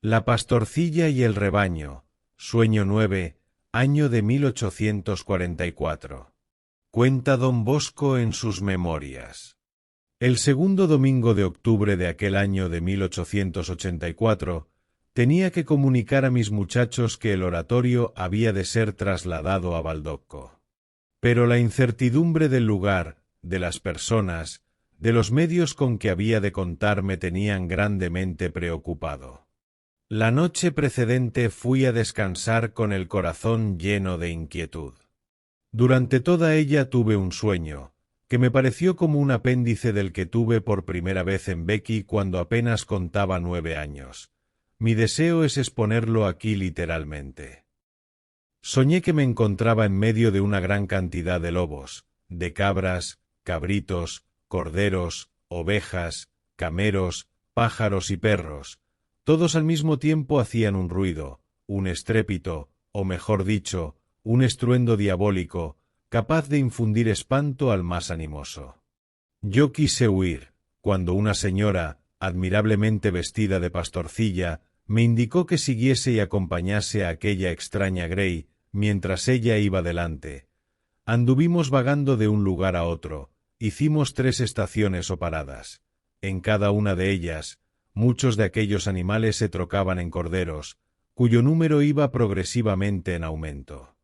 La pastorcilla y el rebaño, sueño 9, año de 1844. Cuenta don Bosco en sus memorias. El segundo domingo de octubre de aquel año de 1884, tenía que comunicar a mis muchachos que el oratorio había de ser trasladado a Baldocco. Pero la incertidumbre del lugar, de las personas, de los medios con que había de contar me tenían grandemente preocupado. La noche precedente fui a descansar con el corazón lleno de inquietud. Durante toda ella tuve un sueño, que me pareció como un apéndice del que tuve por primera vez en Becky cuando apenas contaba 9 años. Mi deseo es exponerlo aquí literalmente. Soñé que me encontraba en medio de una gran cantidad de lobos, de cabras, cabritos, corderos, ovejas, cameros, pájaros y perros. Todos al mismo tiempo hacían un ruido, un estrépito, o mejor dicho, un estruendo diabólico, capaz de infundir espanto al más animoso. Yo quise huir, cuando una señora, admirablemente vestida de pastorcilla, me indicó que siguiese y acompañase a aquella extraña Grey, mientras ella iba delante. Anduvimos vagando de un lugar a otro, hicimos 3 estaciones o paradas. En cada una de ellas, muchos de aquellos animales se trocaban en corderos, cuyo número iba progresivamente en aumento.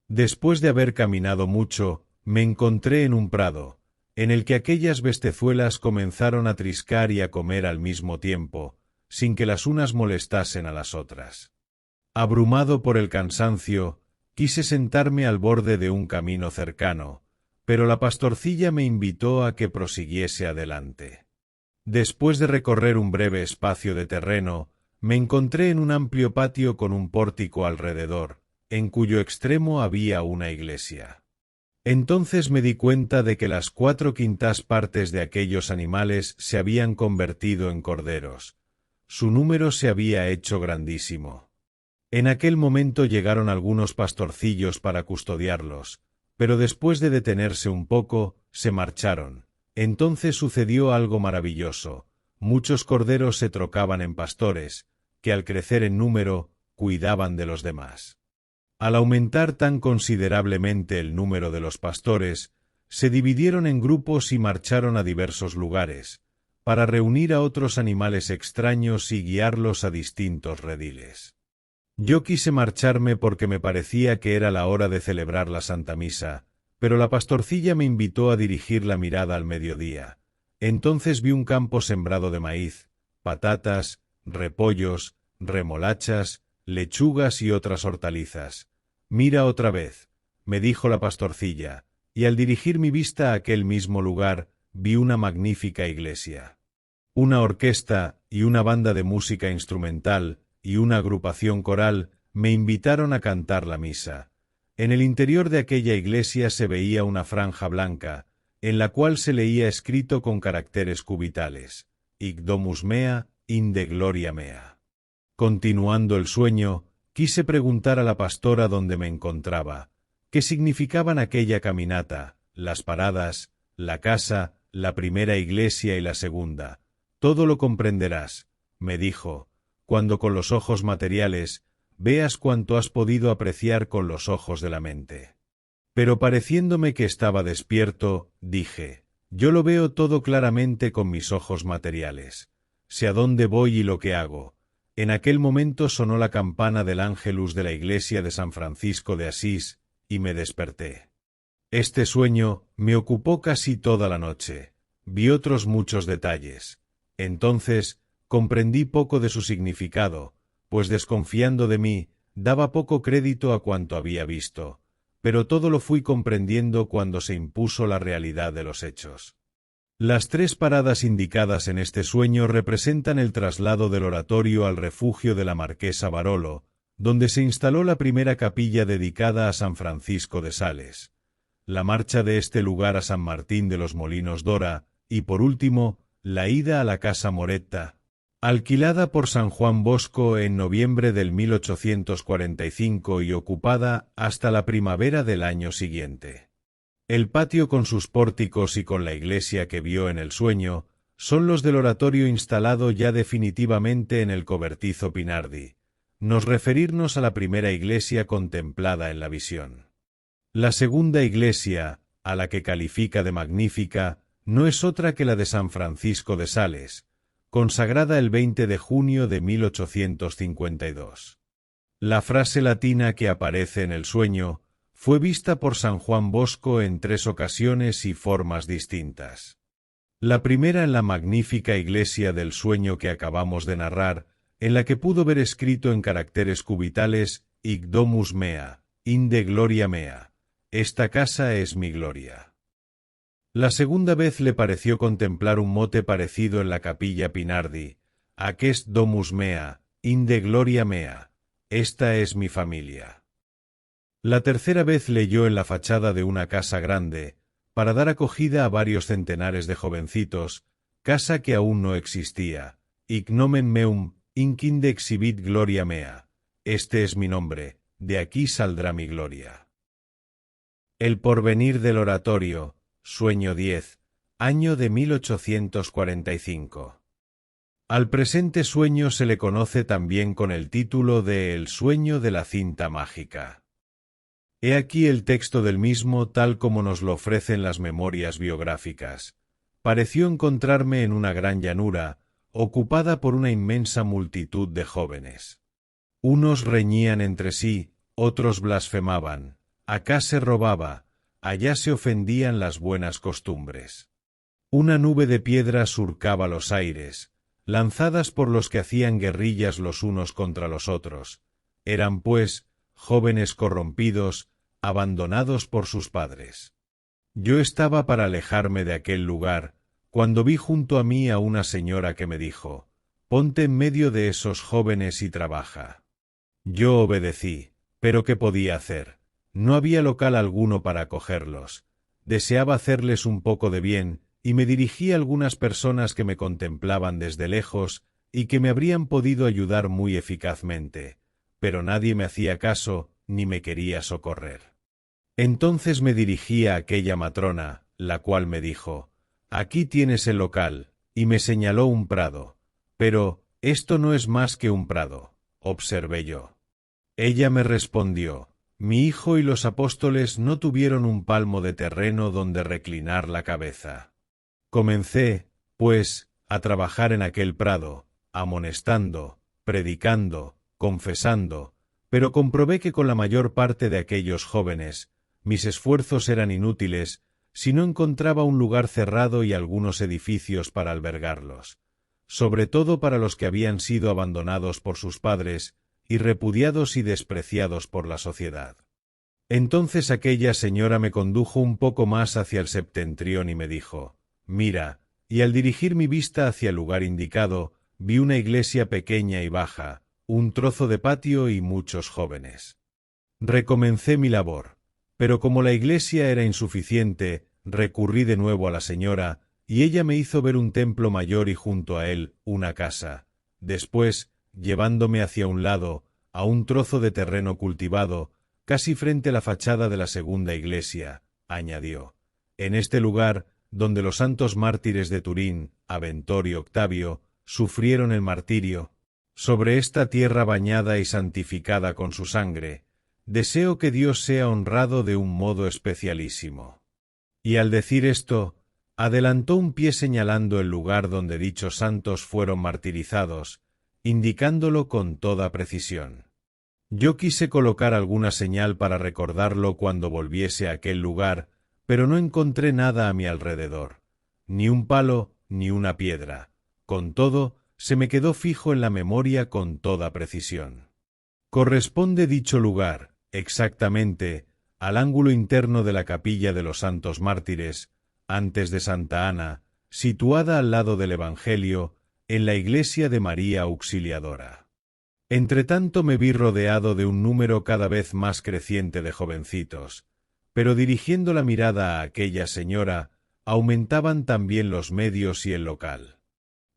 Después de haber caminado mucho, me encontré en un prado, en el que aquellas bestezuelas comenzaron a triscar y a comer al mismo tiempo, sin que las unas molestasen a las otras. Abrumado por el cansancio, quise sentarme al borde de un camino cercano, pero la pastorcilla me invitó a que prosiguiese adelante. Después de recorrer un breve espacio de terreno, me encontré en un amplio patio con un pórtico alrededor, en cuyo extremo había una iglesia. Entonces me di cuenta de que las 4/5 partes de aquellos animales se habían convertido en corderos. Su número se había hecho grandísimo. En aquel momento llegaron algunos pastorcillos para custodiarlos, pero después de detenerse un poco, se marcharon. Entonces sucedió algo maravilloso. Muchos corderos se trocaban en pastores, que al crecer en número, cuidaban de los demás. Al aumentar tan considerablemente el número de los pastores, se dividieron en grupos y marcharon a diversos lugares, para reunir a otros animales extraños y guiarlos a distintos rediles. Yo quise marcharme porque me parecía que era la hora de celebrar la Santa Misa, pero la pastorcilla me invitó a dirigir la mirada al mediodía. Entonces vi un campo sembrado de maíz, patatas, repollos, remolachas, lechugas y otras hortalizas. «Mira otra vez», me dijo la pastorcilla, y al dirigir mi vista a aquel mismo lugar, vi una magnífica iglesia. Una orquesta y una banda de música instrumental y una agrupación coral me invitaron a cantar la misa. En el interior de aquella iglesia se veía una franja blanca, en la cual se leía escrito con caracteres cubitales: Hic domus mea, inde gloria mea. Continuando el sueño, quise preguntar a la pastora donde me encontraba, qué significaban aquella caminata, las paradas, la casa, la primera iglesia y la segunda. Todo lo comprenderás, me dijo, cuando con los ojos materiales veas cuanto has podido apreciar con los ojos de la mente. Pero pareciéndome que estaba despierto, dije, yo lo veo todo claramente con mis ojos materiales. Sé a dónde voy y lo que hago. En aquel momento sonó la campana del Ángelus de la iglesia de San Francisco de Asís, y me desperté. Este sueño me ocupó casi toda la noche. Vi otros muchos detalles. Entonces comprendí poco de su significado, pues desconfiando de mí, daba poco crédito a cuanto había visto, pero todo lo fui comprendiendo cuando se impuso la realidad de los hechos. Las 3 paradas indicadas en este sueño representan el traslado del oratorio al refugio de la marquesa Barolo, donde se instaló la primera capilla dedicada a San Francisco de Sales, la marcha de este lugar a San Martín de los Molinos Dora, y por último, la ida a la Casa Moretta, alquilada por San Juan Bosco en noviembre del 1845 y ocupada hasta la primavera del año siguiente. El patio con sus pórticos y con la iglesia que vio en el sueño son los del oratorio instalado ya definitivamente en el cobertizo Pinardi. Nos referirnos a la primera iglesia contemplada en la visión. La segunda iglesia, a la que califica de magnífica, no es otra que la de San Francisco de Sales, consagrada el 20 de junio de 1852. La frase latina que aparece en el sueño fue vista por San Juan Bosco en 3 ocasiones y formas distintas. La primera en la magnífica iglesia del sueño que acabamos de narrar, en la que pudo ver escrito en caracteres cubitales Hic domus mea, inde gloria mea, esta casa es mi gloria. La segunda vez le pareció contemplar un mote parecido en la capilla Pinardi, Ac est domus mea, inde gloria mea, esta es mi familia. La tercera vez leyó en la fachada de una casa grande, para dar acogida a varios centenares de jovencitos, casa que aún no existía, Hic nomen meum, incinde exhibit gloria mea, este es mi nombre, de aquí saldrá mi gloria. El porvenir del oratorio, sueño 10, año de 1845. Al presente sueño se le conoce también con el título de El sueño de la cinta mágica. He aquí el texto del mismo tal como nos lo ofrecen las memorias biográficas. Pareció encontrarme en una gran llanura, ocupada por una inmensa multitud de jóvenes. Unos reñían entre sí, otros blasfemaban, acá se robaba, allá se ofendían las buenas costumbres. Una nube de piedras surcaba los aires, lanzadas por los que hacían guerrillas los unos contra los otros. Eran, pues, jóvenes corrompidos, abandonados por sus padres. Yo estaba para alejarme de aquel lugar, cuando vi junto a mí a una señora que me dijo, «Ponte en medio de esos jóvenes y trabaja». Yo obedecí, pero ¿qué podía hacer? No había local alguno para acogerlos. Deseaba hacerles un poco de bien, y me dirigí a algunas personas que me contemplaban desde lejos y que me habrían podido ayudar muy eficazmente, pero nadie me hacía caso ni me quería socorrer. Entonces me dirigí a aquella matrona, la cual me dijo, «Aquí tienes el local», y me señaló un prado. «Pero, esto no es más que un prado», observé yo. Ella me respondió, «Mi hijo y los apóstoles no tuvieron un palmo de terreno donde reclinar la cabeza». Comencé, pues, a trabajar en aquel prado, amonestando, predicando, confesando, pero comprobé que con la mayor parte de aquellos jóvenes, mis esfuerzos eran inútiles si no encontraba un lugar cerrado y algunos edificios para albergarlos, sobre todo para los que habían sido abandonados por sus padres y repudiados y despreciados por la sociedad. Entonces aquella señora me condujo un poco más hacia el septentrión y me dijo, «Mira», y al dirigir mi vista hacia el lugar indicado, vi una iglesia pequeña y baja, un trozo de patio y muchos jóvenes. Recomencé mi labor, pero como la iglesia era insuficiente, recurrí de nuevo a la señora, y ella me hizo ver un templo mayor y junto a él una casa. Después, llevándome hacia un lado, a un trozo de terreno cultivado, casi frente a la fachada de la segunda iglesia, añadió, «En este lugar, donde los santos mártires de Turín, Aventor y Octavio, sufrieron el martirio, sobre esta tierra bañada y santificada con su sangre, deseo que Dios sea honrado de un modo especialísimo». Y al decir esto, adelantó un pie señalando el lugar donde dichos santos fueron martirizados, indicándolo con toda precisión. Yo quise colocar alguna señal para recordarlo cuando volviese a aquel lugar, pero no encontré nada a mi alrededor, ni un palo ni una piedra. Con todo, se me quedó fijo en la memoria con toda precisión. Corresponde dicho lugar, exactamente, al ángulo interno de la capilla de los Santos Mártires, antes de Santa Ana, situada al lado del Evangelio, en la iglesia de María Auxiliadora. Entretanto me vi rodeado de un número cada vez más creciente de jovencitos, pero dirigiendo la mirada a aquella señora, aumentaban también los medios y el local.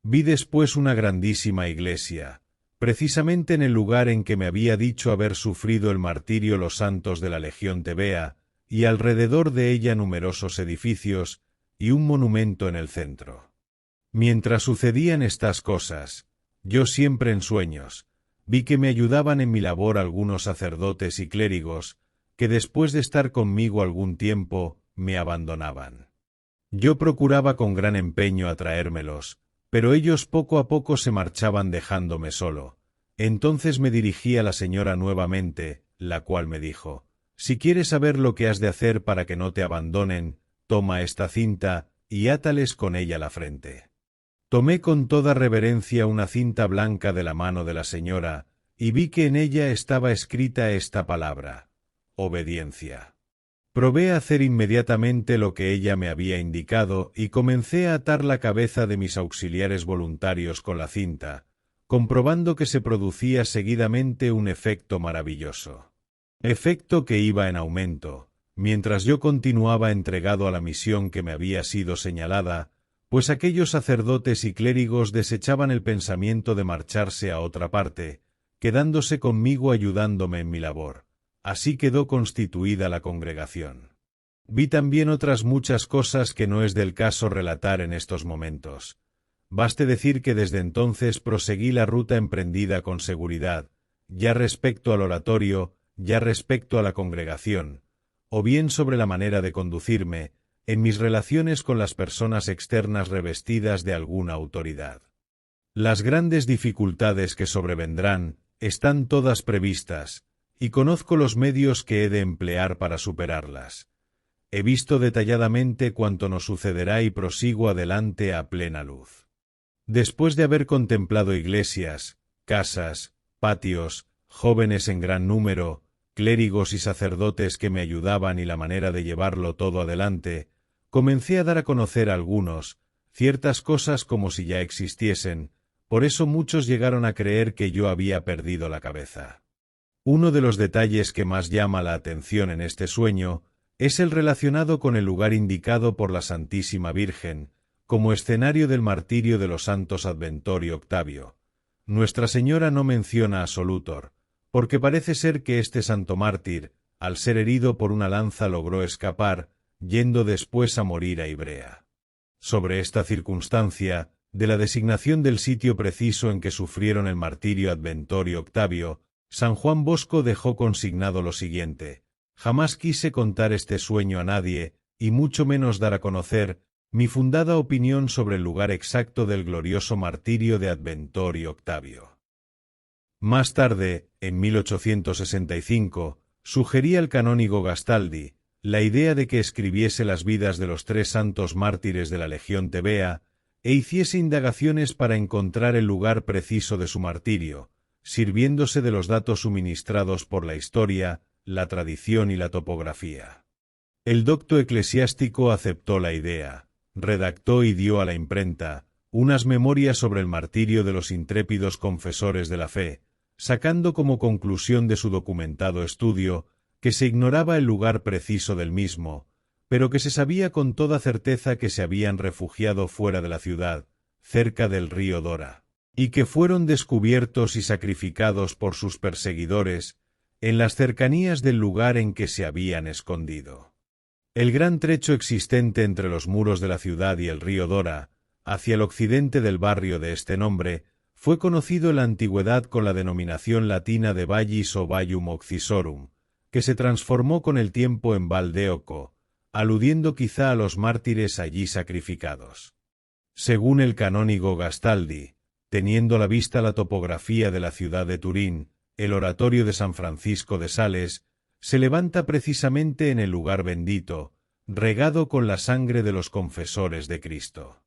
Vi después una grandísima iglesia, precisamente en el lugar en que me había dicho haber sufrido el martirio los santos de la Legión Tebea, y alrededor de ella numerosos edificios y un monumento en el centro. Mientras sucedían estas cosas, yo siempre en sueños, vi que me ayudaban en mi labor algunos sacerdotes y clérigos, que después de estar conmigo algún tiempo, me abandonaban. Yo procuraba con gran empeño atraérmelos, pero ellos poco a poco se marchaban dejándome solo. Entonces me dirigí a la señora nuevamente, la cual me dijo: si quieres saber lo que has de hacer para que no te abandonen, toma esta cinta y átales con ella la frente. Tomé con toda reverencia una cinta blanca de la mano de la señora, y vi que en ella estaba escrita esta palabra: obediencia. Probé a hacer inmediatamente lo que ella me había indicado y comencé a atar la cabeza de mis auxiliares voluntarios con la cinta, comprobando que se producía seguidamente un efecto maravilloso. Efecto que iba en aumento, mientras yo continuaba entregado a la misión que me había sido señalada, pues aquellos sacerdotes y clérigos desechaban el pensamiento de marcharse a otra parte, quedándose conmigo ayudándome en mi labor. Así quedó constituida la congregación. Vi también otras muchas cosas que no es del caso relatar en estos momentos. Baste decir que desde entonces proseguí la ruta emprendida con seguridad, ya respecto al oratorio, ya respecto a la congregación, o bien sobre la manera de conducirme, en mis relaciones con las personas externas revestidas de alguna autoridad. Las grandes dificultades que sobrevendrán están todas previstas, y conozco los medios que he de emplear para superarlas. He visto detalladamente cuanto nos sucederá y prosigo adelante a plena luz. Después de haber contemplado iglesias, casas, patios, jóvenes en gran número, clérigos y sacerdotes que me ayudaban y la manera de llevarlo todo adelante, comencé a dar a conocer a algunos ciertas cosas como si ya existiesen, por eso muchos llegaron a creer que yo había perdido la cabeza. Uno de los detalles que más llama la atención en este sueño es el relacionado con el lugar indicado por la Santísima Virgen, como escenario del martirio de los santos Adventor y Octavio. Nuestra Señora no menciona a Solutor, porque parece ser que este santo mártir, al ser herido por una lanza, logró escapar, yendo después a morir a Ivrea. Sobre esta circunstancia, de la designación del sitio preciso en que sufrieron el martirio Adventor y Octavio, San Juan Bosco dejó consignado lo siguiente: jamás quise contar este sueño a nadie, y mucho menos dar a conocer mi fundada opinión sobre el lugar exacto del glorioso martirio de Adventor y Octavio. Más tarde, en 1865, sugerí al canónigo Gastaldi la idea de que escribiese las vidas de los tres santos mártires de la Legión Tebea e hiciese indagaciones para encontrar el lugar preciso de su martirio, sirviéndose de los datos suministrados por la historia, la tradición y la topografía. El docto eclesiástico aceptó la idea, redactó y dio a la imprenta unas memorias sobre el martirio de los intrépidos confesores de la fe, sacando como conclusión de su documentado estudio que se ignoraba el lugar preciso del mismo, pero que se sabía con toda certeza que se habían refugiado fuera de la ciudad, cerca del río Dora, y que fueron descubiertos y sacrificados por sus perseguidores en las cercanías del lugar en que se habían escondido. El gran trecho existente entre los muros de la ciudad y el río Dora, hacia el occidente del barrio de este nombre, fue conocido en la antigüedad con la denominación latina de Vallis o Vallum Oxisorum, que se transformó con el tiempo en Val d'Eoco, aludiendo quizá a los mártires allí sacrificados. Según el canónigo Gastaldi, teniendo a la vista la topografía de la ciudad de Turín, el oratorio de San Francisco de Sales se levanta precisamente en el lugar bendito, regado con la sangre de los confesores de Cristo.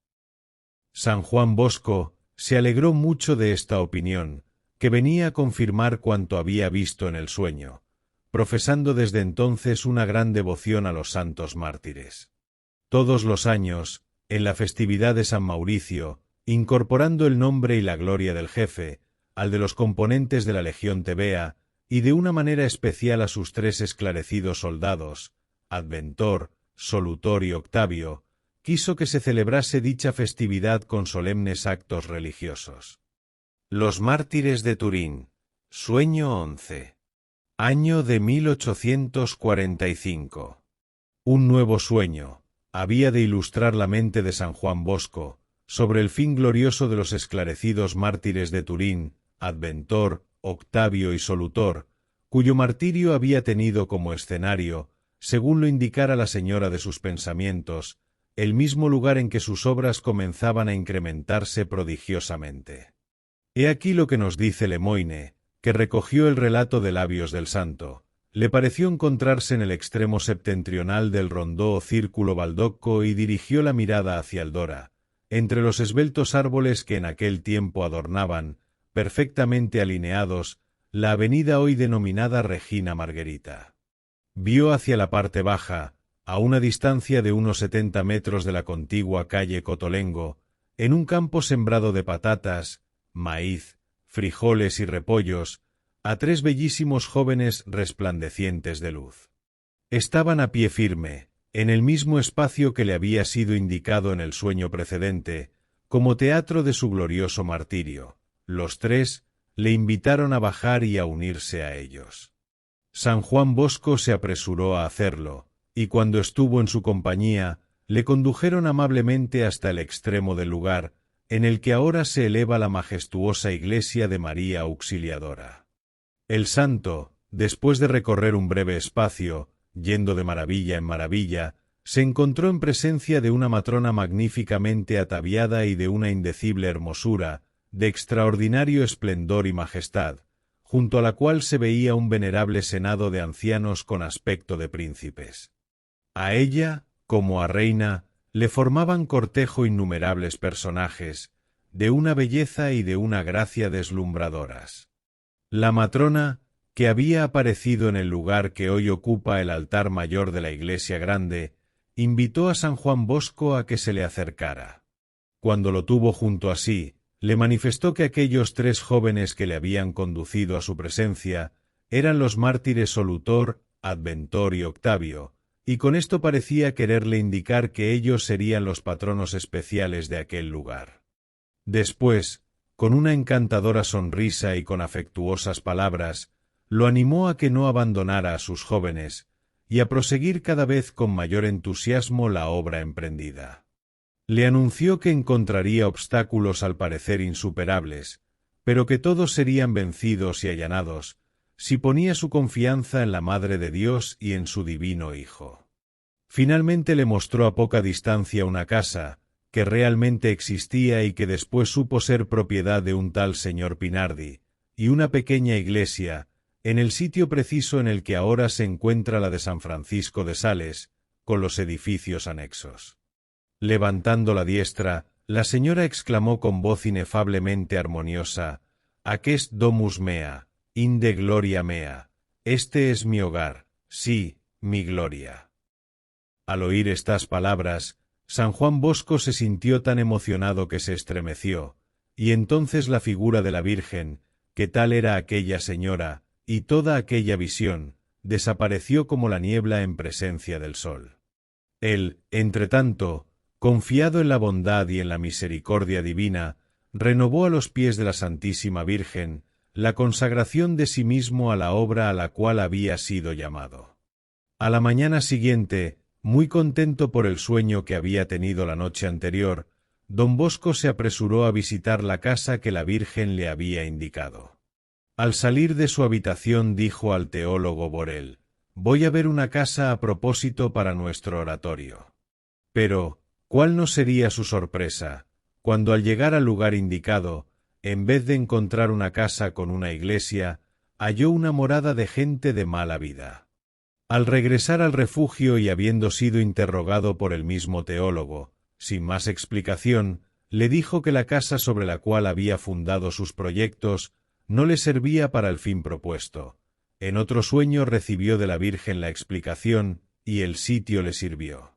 San Juan Bosco se alegró mucho de esta opinión, que venía a confirmar cuanto había visto en el sueño, profesando desde entonces una gran devoción a los santos mártires. Todos los años, en la festividad de San Mauricio, incorporando el nombre y la gloria del jefe, al de los componentes de la Legión Tebea, y de una manera especial a sus tres esclarecidos soldados, Adventor, Solutor y Octavio, quiso que se celebrase dicha festividad con solemnes actos religiosos. Los mártires de Turín, sueño 11. Año de 1845. Un nuevo sueño había de ilustrar la mente de San Juan Bosco, sobre el fin glorioso de los esclarecidos mártires de Turín, Adventor, Octavio y Solutor, cuyo martirio había tenido como escenario, según lo indicara la señora de sus pensamientos, el mismo lugar en que sus obras comenzaban a incrementarse prodigiosamente. He aquí lo que nos dice Lemoyne, que recogió el relato de labios del santo. Le pareció encontrarse en el extremo septentrional del rondó o círculo baldocco y dirigió la mirada hacia el Dora, entre los esbeltos árboles que en aquel tiempo adornaban, perfectamente alineados, la avenida hoy denominada Regina Margherita. Vio hacia la parte baja, a una distancia de unos 70 metros de la contigua calle Cotolengo, en un campo sembrado de patatas, maíz, frijoles y repollos, a 3 bellísimos jóvenes resplandecientes de luz. Estaban a pie firme, en el mismo espacio que le había sido indicado en el sueño precedente, como teatro de su glorioso martirio. Los 3 le invitaron a bajar y a unirse a ellos. San Juan Bosco se apresuró a hacerlo, y cuando estuvo en su compañía, le condujeron amablemente hasta el extremo del lugar, en el que ahora se eleva la majestuosa iglesia de María Auxiliadora. El santo, después de recorrer un breve espacio, yendo de maravilla en maravilla, se encontró en presencia de una matrona magníficamente ataviada y de una indecible hermosura, de extraordinario esplendor y majestad, junto a la cual se veía un venerable senado de ancianos con aspecto de príncipes. A ella, como a reina, le formaban cortejo innumerables personajes, de una belleza y de una gracia deslumbradoras. La matrona, que había aparecido en el lugar que hoy ocupa el altar mayor de la iglesia grande, invitó a San Juan Bosco a que se le acercara. Cuando lo tuvo junto a sí, le manifestó que aquellos 3 jóvenes que le habían conducido a su presencia eran los mártires Solutor, Adventor y Octavio, y con esto parecía quererle indicar que ellos serían los patronos especiales de aquel lugar. Después, con una encantadora sonrisa y con afectuosas palabras, lo animó a que no abandonara a sus jóvenes, y a proseguir cada vez con mayor entusiasmo la obra emprendida. Le anunció que encontraría obstáculos al parecer insuperables, pero que todos serían vencidos y allanados, si ponía su confianza en la Madre de Dios y en su Divino Hijo. Finalmente le mostró a poca distancia una casa, que realmente existía y que después supo ser propiedad de un tal señor Pinardi, y una pequeña iglesia, en el sitio preciso en el que ahora se encuentra la de San Francisco de Sales, con los edificios anexos. Levantando la diestra, la señora exclamó con voz inefablemente armoniosa: «Aquest domus mea, inde gloria mea, este es mi hogar, sí, mi gloria». Al oír estas palabras, San Juan Bosco se sintió tan emocionado que se estremeció, y entonces la figura de la Virgen, que tal era aquella señora, y toda aquella visión, desapareció como la niebla en presencia del sol. Él, entretanto, confiado en la bondad y en la misericordia divina, renovó a los pies de la Santísima Virgen la consagración de sí mismo a la obra a la cual había sido llamado. A la mañana siguiente, muy contento por el sueño que había tenido la noche anterior, don Bosco se apresuró a visitar la casa que la Virgen le había indicado. Al salir de su habitación dijo al teólogo Borel: «Voy a ver una casa a propósito para nuestro oratorio». Pero, ¿cuál no sería su sorpresa, cuando al llegar al lugar indicado, en vez de encontrar una casa con una iglesia, halló una morada de gente de mala vida? Al regresar al refugio y habiendo sido interrogado por el mismo teólogo, sin más explicación, le dijo que la casa sobre la cual había fundado sus proyectos no le servía para el fin propuesto. En otro sueño recibió de la Virgen la explicación, y el sitio le sirvió.